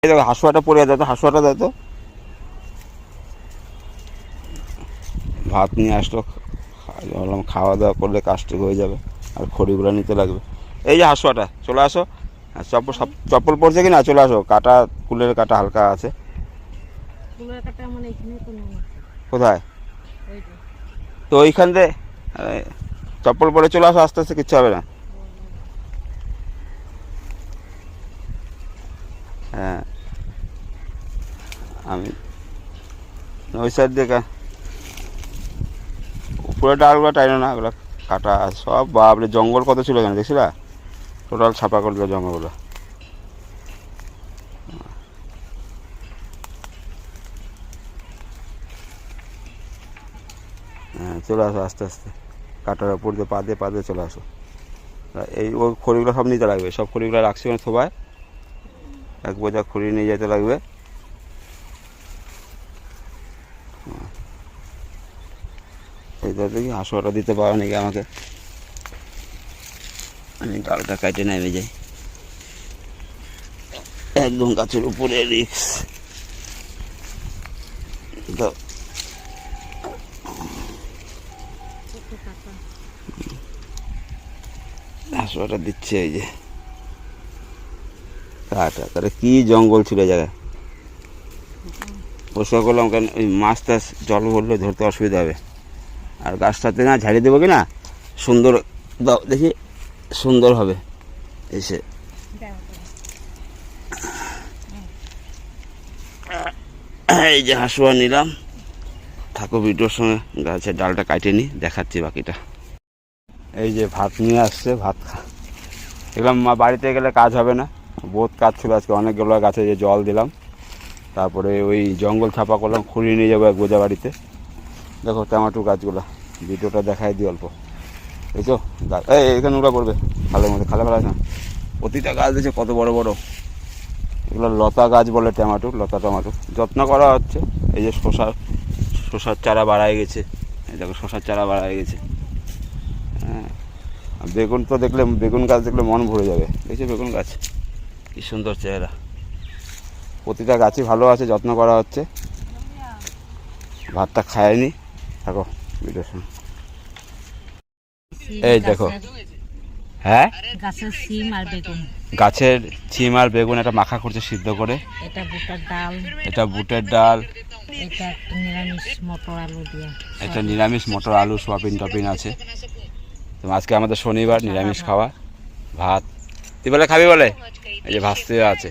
এই দেখো হাঁসুয়াটা পড়ে যেত, হাঁসুয়াটা দেয় তো। ভাত নিয়ে আসলো, বললাম খাওয়া দাওয়া করলে কাজটুকু হয়ে যাবে, আর খড়িগুলো নিতে লাগবে। এই যে হাঁসুয়াটা, চলে আসো। চপ্পল পড়ছে কি না, চলে আসো। কাটা, কুলের কাটা হালকা আছে। কোথায়? তো ওইখান দিয়ে চপ্পল পরে চলে আসো, আস্তে আস্তে, কিচ্ছু হবে না। হ্যাঁ, আমি ওই সাইড দিয়ে উপরে ডালগুলো টাইনো না, ওগুলো কাটা সব। বাপরে, জঙ্গল কত ছিল এখানে, দেখছিলা? টোটাল ছাপা করে দিল জঙ্গলগুলো। হ্যাঁ, চলে আসো আস্তে আস্তে, কাটার উপর দিয়ে পা দিয়ে চলে আসো। এই ওই খড়িগুলো সব নিতে লাগবে, সব খড়িগুলো রাখছি ওখানে সবাই। এক বোঝা খড়ি নিয়ে যেতে লাগবে। এই দেখি হাঁসুয়াটা দিতে পারো নাকি আমাকে। আমি ডালটা কাটে নেমে যাই, একদম গাছের উপরে রিক্স। হাঁসুয়াটা দিচ্ছে, এই যে কাটা। তাহলে কি জঙ্গল ছিল জায়গায়, পরিষ্কার করলাম। কেন ওই মাছ টাছ জল ভরলে ধরতে অসুবিধা হবে। আর গাছটাতে না ঝাড়িয়ে দেবো কি না, সুন্দর দাও দেখি, সুন্দর হবে। এসে এই যে হাঁসুয়া নিলাম। থাকো ভিডিওর সঙ্গে, গাছের ডালটা কাটে নি, দেখাচ্ছি বাকিটা। এই যে ভাত নিয়ে আসছে, ভাত এগুলো বাড়িতে গেলে কাজ হবে না, বহুত কাজ ছিল আজকে। অনেকগুলো গাছে যে জল দিলাম, তারপরে ওই জঙ্গল ছাপা করলাম, খুঁড়িয়ে নিয়ে যাবো এক বোঝা বাড়িতে। দেখো টমেটো গাছগুলো, ভিডিওটা দেখাই দিই অল্প। এই তো গাছ, এখানে ওগুলো পড়বে খালের মধ্যে, খালে ফেলা আছে না। প্রতিটা গাছ দিয়েছে কত বড় বড়। এগুলো লতা গাছ বলে, টমেটো, লতা টমেটো। যত্ন করা হচ্ছে। এই যে শসার চারা বাড়ায় গেছে, এই দেখো শসার চারা বাড়ায় গেছে। হ্যাঁ, বেগুন তো দেখলে, বেগুন গাছ দেখলে মন ভরে যাবে। দেখছি বেগুন গাছ কি সুন্দর চেহারা। প্রতিটা গাছই ভালো আছে, যত্ন করা হচ্ছে। ভাতটা খায়নি, থাকো ভিডিওর সঙ্গে। এই দেখো, হ্যাঁ, গাছের সিম আর বেগুন, গাছের সিম আর বেগুন এটা মাখা করছে সিদ্ধ করে। এটা বুটের ডাল, এটা বুটের ডাল, এটা নিরামিষ মটর আলু দিয়ে, এটা নিরামিষ মটর আলু সোয়াবিন টপিন আছে। তো আজকে আমাদের শনিবার, নিরামিষ খাওয়া। ভাত তুই বলে খাবি বলে, এই যে ভাজতে আছে।